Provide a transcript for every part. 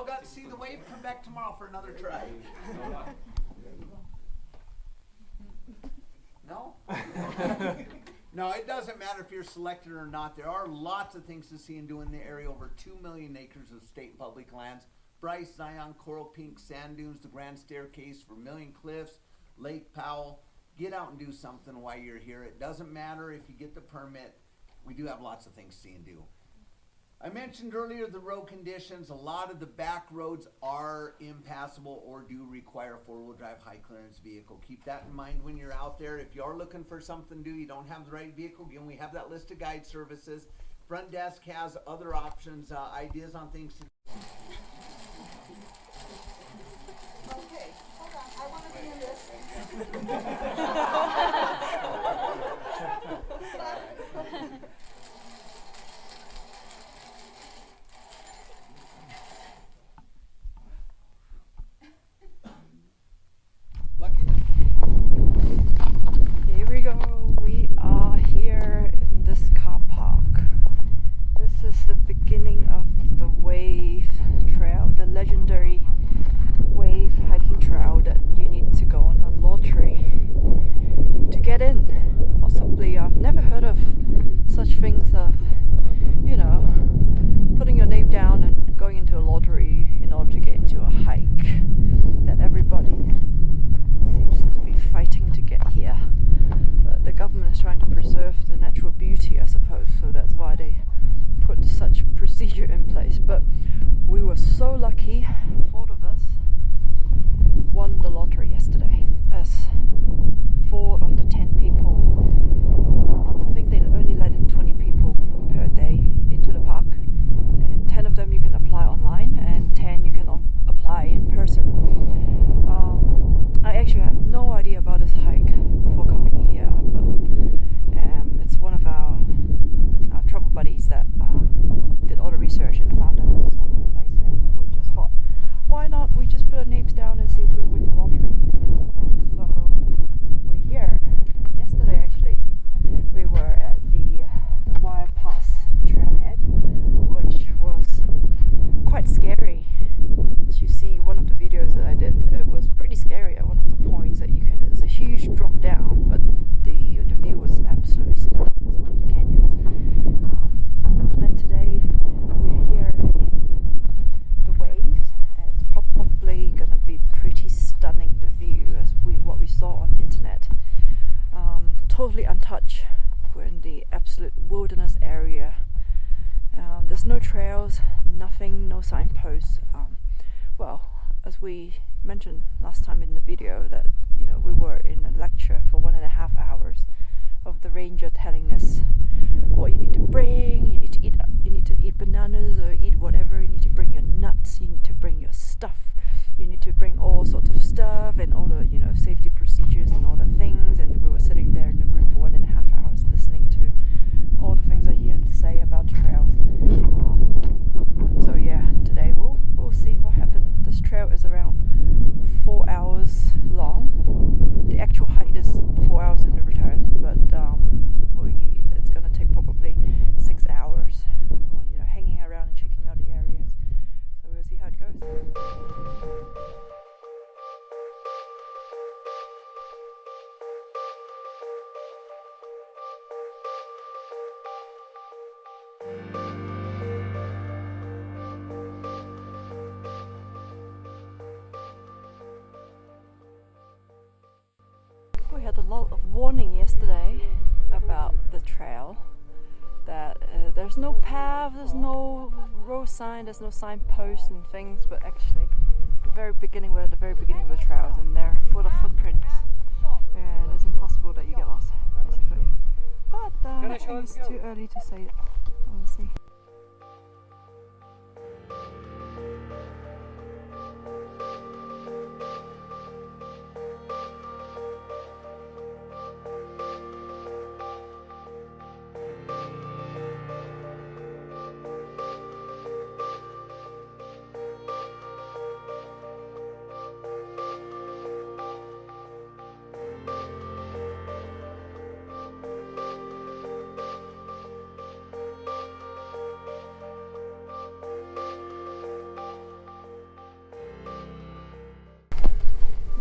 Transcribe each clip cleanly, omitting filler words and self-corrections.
got to see the wave. Come back tomorrow for another try. No? No, it doesn't matter if you're selected or not. There are lots of things to see and do in the area. Over 2 million acres of state public lands. Bryce, Zion, Coral Pink, Sand Dunes, the Grand Staircase, Vermilion Cliffs, Lake Powell. Get out and do something while you're here. It doesn't matter if you get the permit. We do have lots of things to see and do. I mentioned earlier the road conditions. A lot of the back roads are impassable or do require four-wheel drive high clearance vehicle. Keep that in mind when you're out there. If you're looking for something to do, you don't have the right vehicle, again, we have that list of guide services. Front desk has other options, ideas on things to do. Okay, hold on. I want to be in this. Here we go. We are here in this car park. This is the beginning of the wave trail, the legendary wave hiking trail that you need to go on a lottery to get in. Possibly, I've never heard of such things of, putting your name down and going into a lottery in order to get into a hike that everybody seems to be fighting to get here. But the government is trying to preserve the natural beauty, I suppose, so that's why they put such procedure in place. But we were so lucky, 4 of us won the lottery yesterday, as 4 of the 10 people. I think they only let in 20 people per day into the park, and 10 of them you can apply online and 10 you can apply in person. I actually had no idea about this hike before coming here, but it's one of our travel buddies that did all the research and found out this is one of the places, and we just thought, why not we just put our names down and see if we win the lottery. And so we're here. Yesterday actually we were at the Wire Pass trailhead, which was quite scary. As you see, one of the videos that I did, it was pretty scary at one of the points that it's a huge drop down, but the view was absolutely stunning. It's one of the canyons. And today we're here in the waves. It's probably going to be pretty stunning, the view, as what we saw on the internet. Totally untouched. We're in the absolute wilderness area. There's no trails, nothing, no signposts. Well, as we mentioned last time in the video, that we were in a lecture for 1.5 hours of the ranger telling us what you need to bring. You need to eat bananas or eat whatever. You need to bring your nuts. You need to bring your stuff. You need to bring all sorts of stuff and all the safety procedures and all the things. And we were sitting there in the room for 1.5 hours listening to all the things that he had to say about trails. So yeah, today we'll see what happens. This trail is around 4 hours long. The actual height is 4 hours in the return, but it's going to take probably 6 hours. Hanging around and checking out the areas. So we'll see how it goes. We had a lot of warning yesterday about the trail, that there's no path, there's no road sign, there's no signposts and things, but actually we're at the very beginning of the trails, and they're full of footprints, and it's impossible that you get lost, basically. But I think it's too early to say it. We'll see.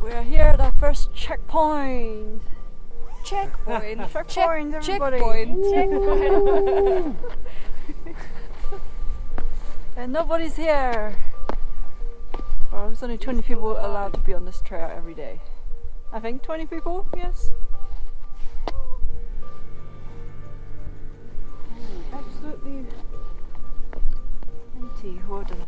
We're here at our first checkpoint. Checkpoint. Checkpoint, everybody. Checkpoint. And nobody's here. Well, there's only 20 people allowed to be on this trail every day. I think 20 people, yes. Absolutely empty wilderness.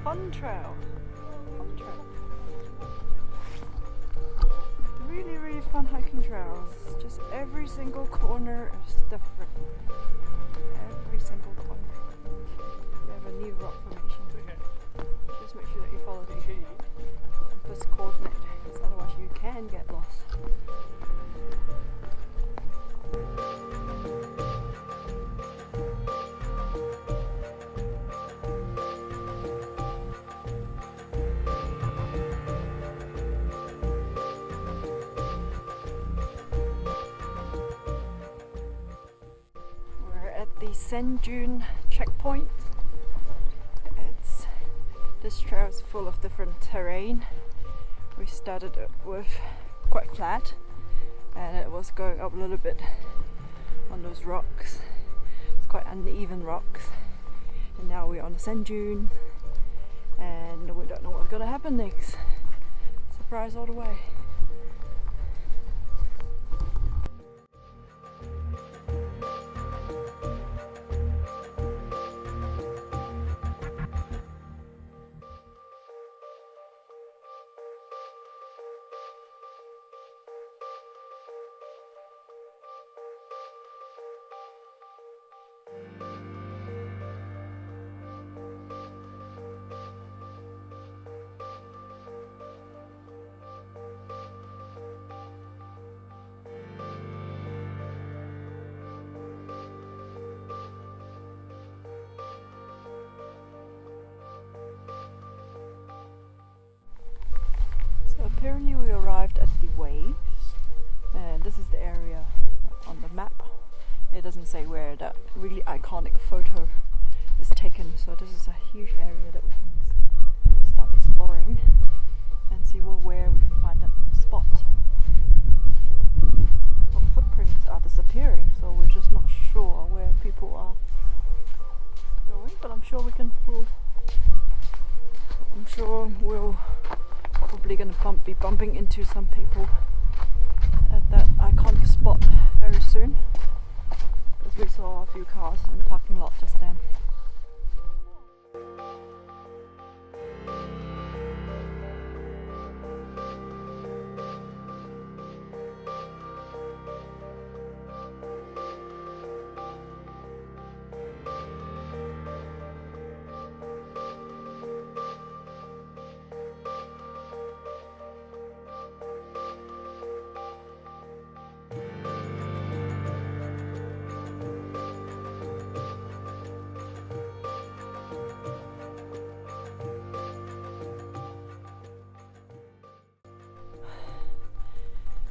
Fun trail. Really, really fun hiking trails. Just every single corner is different. Every single corner. You have a new rock formation. Just make sure that you follow the compass coordinate, because otherwise you can get lost. Sand Dune checkpoint. This trail is full of different terrain. We started it with quite flat and it was going up a little bit on those rocks. It's quite uneven rocks, and now we're on the sand dune and we don't know what's going to happen next. Surprise all the way. So apparently we arrived at the waves, and this is the area on the map. It doesn't say where that really iconic photo is taken, so this is a huge area that we can just start exploring and see where we can find that spot. Well, the footprints are disappearing, so we're just not sure where people are going, but I'm sure we'll probably going to be bumping into some people at that iconic spot very soon, because we saw a few cars in the parking lot just then.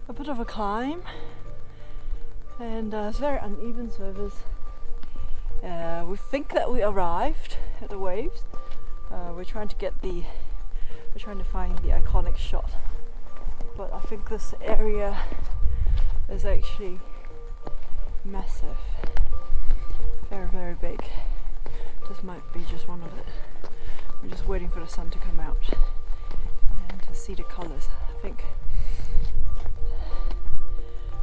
A bit of a climb, and it's very uneven surface. We think that we arrived at the waves. We're trying to find the iconic shot, but I think this area is actually massive, very, very big. This might be just one of it. We're just waiting for the sun to come out and to see the colors.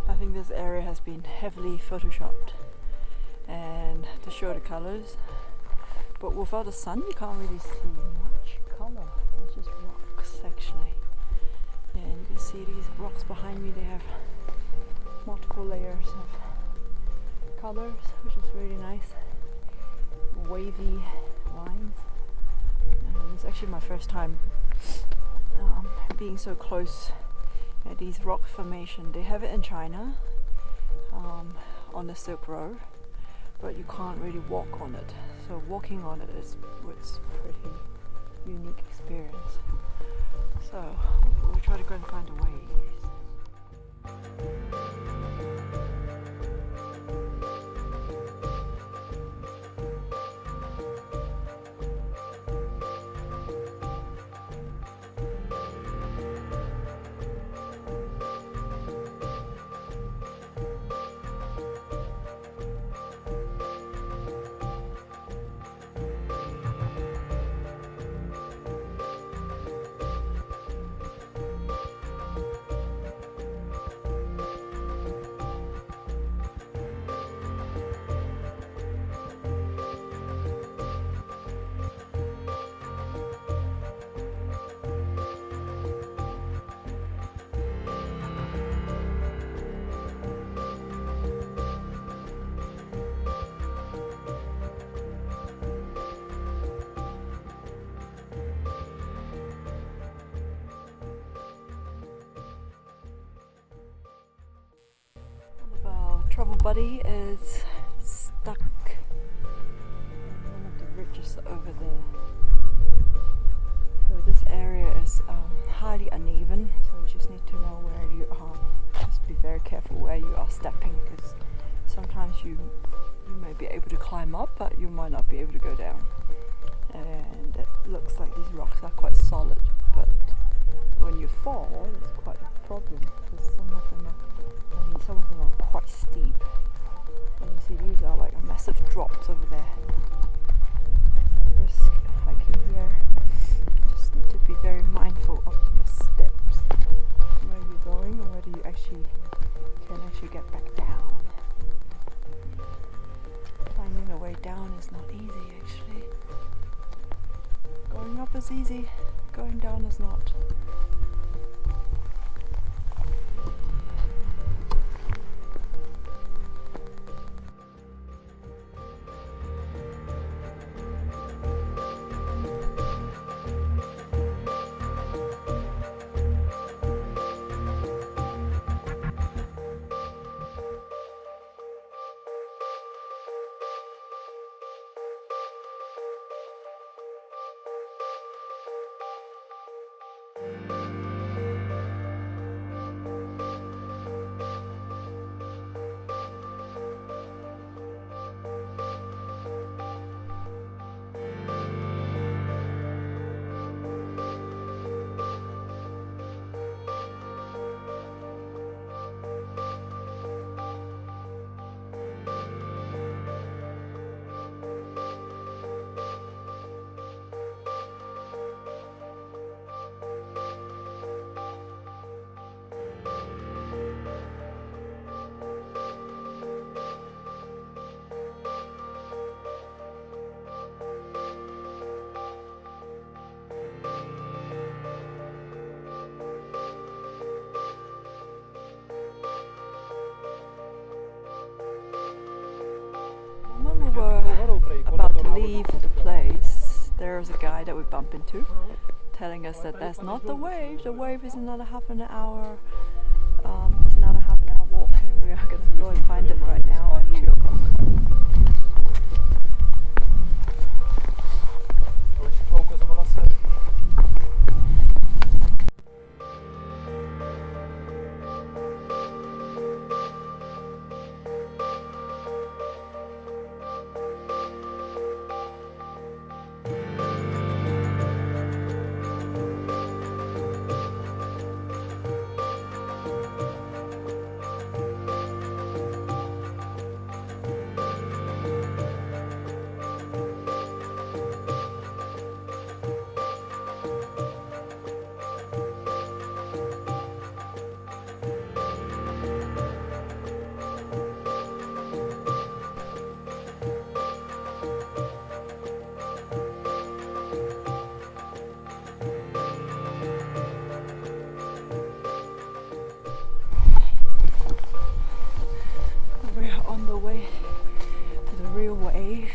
I think this area has been heavily photoshopped and to show the colors, but without the sun you can't really see much color. It's just rocks actually, and you can see these rocks behind me. They have multiple layers of colors, which is really nice, wavy lines. And it's actually my first time being so close at these rock formation. They have it in China, on the Silk Road, but you can't really walk on it. So walking on it is what's pretty unique experience. So we'll try to go and find a way. Travel buddy is stuck in one of the ridges over there. So this area is highly uneven, so you just need to know where you are. Just be very careful where you are stepping, because sometimes you may be able to climb up, but you might not be able to go down. And it looks like these rocks are quite solid, but when you fall, it's quite a problem, because some of them are quite steep. And you see these are like massive drops over there. It's a risk hiking here. You just need to be very mindful of your steps, where you're going and whether you can actually get back down. Finding a way down is not easy actually. Going up is easy, going down is not. about to leave the place, there's a guy that we bump into telling us that that's not the wave. The wave is another half an hour. It's another half an hour walk, and we are going to go and find it right now at 2 o'clock. We are on the way to the real wave,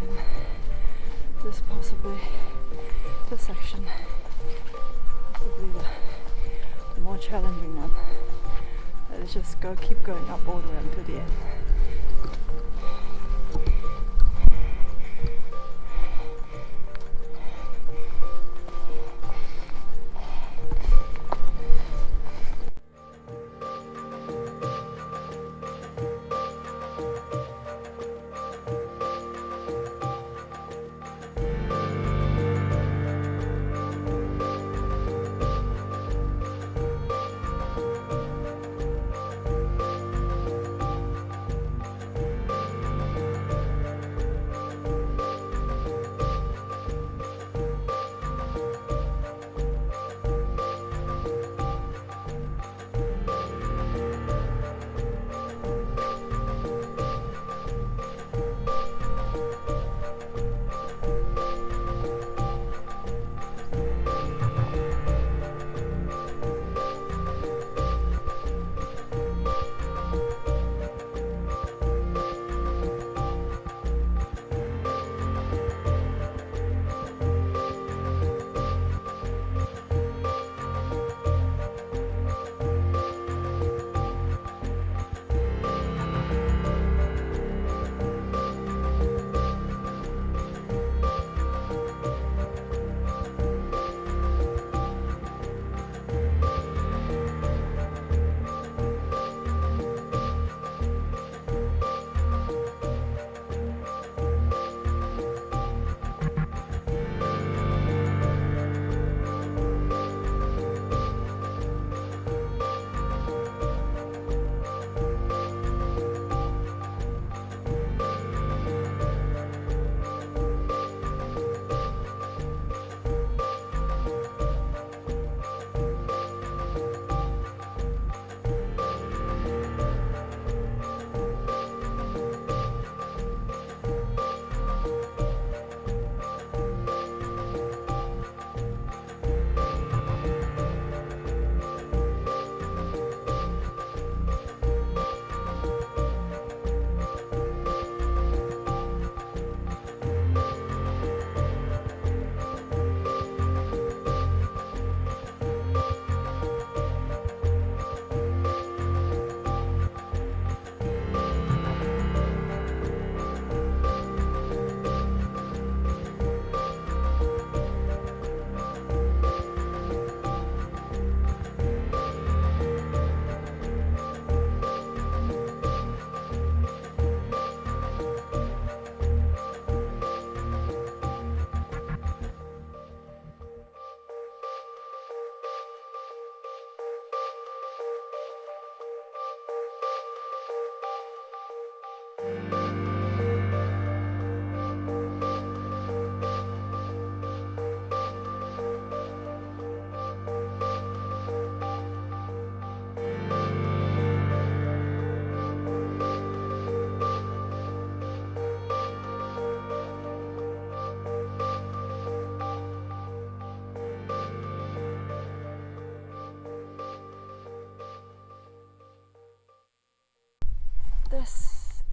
and this is possibly the section, possibly the more challenging one. Let's just keep going up all the way until the end.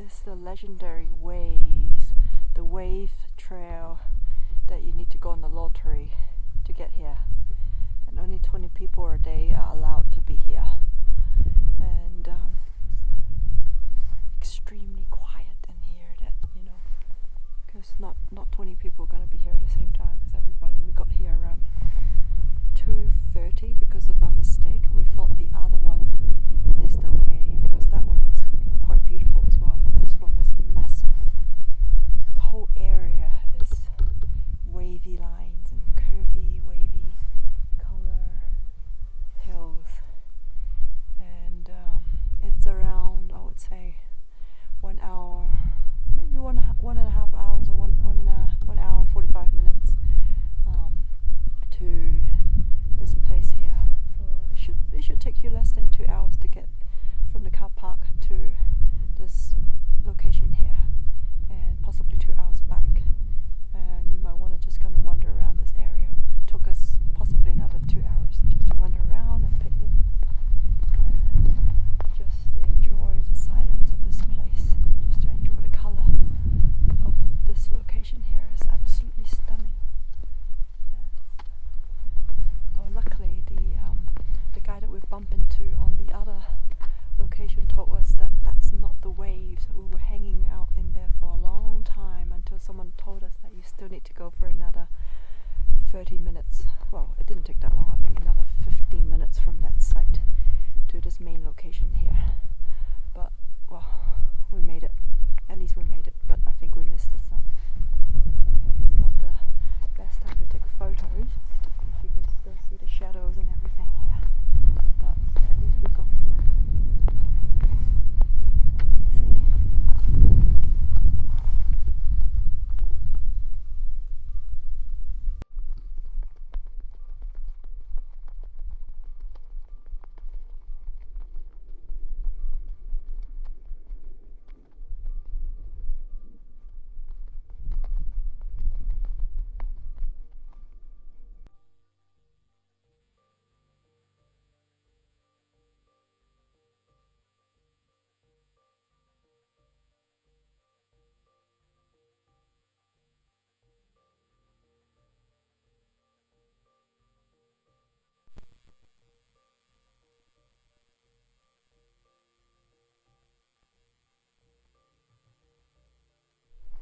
is the legendary waves, the wave trail that you need to go on the lottery to get here. And only 20 people a day are allowed to be here. And extremely quiet in here, that, you know, because not 20 people are going to be here at the same time, because we got here around 2:30 because of our mistake. We thought the other one is the wave, because that one was quite beautiful as well, but this one is massive. The whole area is wavy lines and curvy, wavy color hills, and it's around, I would say, 1 hour, maybe one and a half hours, or one hour 45 minutes to this place here. So it should take you less than 2 hours to get from the car park to this location here, and possibly 2 hours back. And you might want to just kind of wander around this area. It took us possibly another 2 hours just to wander around and picnic, and just to enjoy the silence of this place, just to enjoy the color of this location here. Is absolutely stunning. Yes. Oh, luckily the guy that we bumped into on the other location told us that that's not the waves. We were hanging out in there for a long time until someone told us that you still need to go for another 30 minutes. Well, it didn't take that long. I think another 15 minutes from that site to this main location here. But, well, we made it. At least we made it, but I think we missed the sun. It's okay. It's not the best time to take photos, if you can still see the shadows and everything here. But at least we got here. See?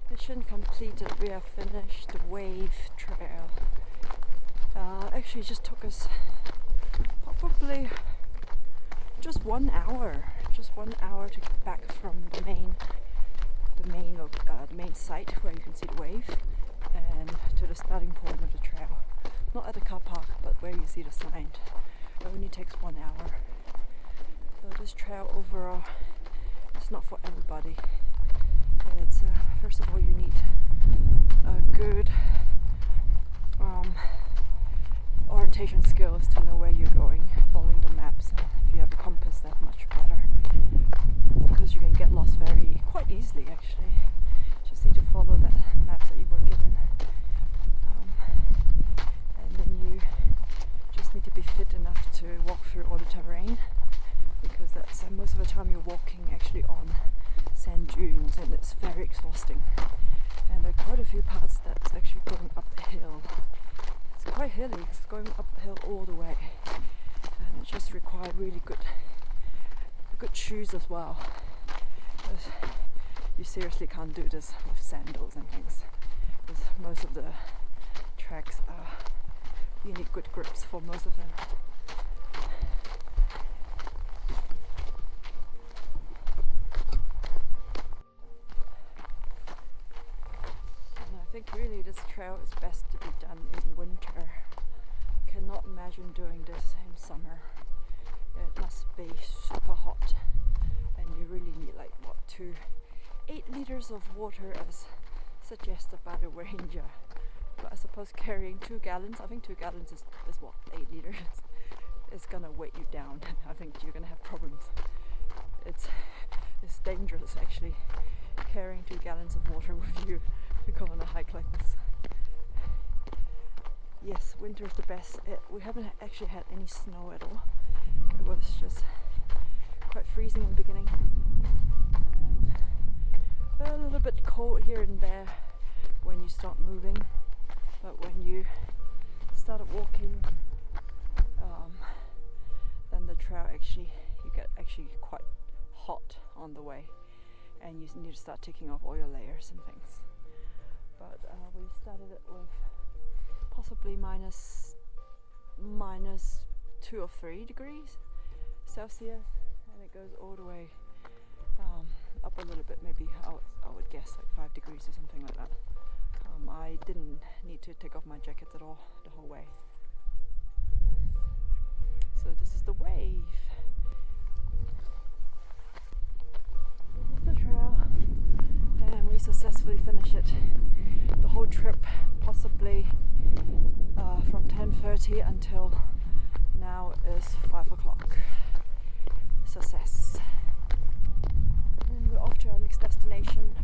Mission completed. We have finished the wave trail. Actually, it just took us probably just 1 hour. Just 1 hour to get back from the main site where you can see the wave, and to the starting point of the trail. Not at the car park, but where you see the sign. It only takes 1 hour. So this trail overall is not for everybody. It's first of all, you need a good orientation skills to know where you're going, following the maps, and if you have a compass, that's much better, because you can get lost quite easily actually. Just need to follow the maps that you were given, and then you just need to be fit enough to walk through all the terrain, because that's most of the time you're walking actually on sand dunes, and it's very exhausting. And there are quite a few parts that's actually going uphill. It's quite hilly, it's going uphill all the way, and it just required really good shoes as well, because you seriously can't do this with sandals and things, because most of the tracks you need good grips for most of them. I think really this trail is best to be done in winter. Cannot imagine doing this in summer. It must be super hot, and you really need 8 liters of water as suggested by the ranger. But I suppose carrying 2 gallons, I think 2 gallons is what, 8 liters, is gonna weight you down. I think you're gonna have problems. It's dangerous actually, carrying 2 gallons of water with you to go on a hike like this. Yes, winter is the best. We haven't actually had any snow at all. It was just quite freezing in the beginning, and bit cold here and there when you start moving, but when you started walking, then the trail you get quite hot on the way, and you need to start taking off all your layers and things. But we started it with possibly minus 2 or 3 degrees Celsius, and it goes all the way up a little bit, maybe I would guess like 5 degrees or something like that. I didn't need to take off my jacket at all the whole way. So this is the wave. This is the trail, and we successfully finished it. The whole trip, possibly from 10:30 until now is 5 o'clock. Success. And we're off to our next destination,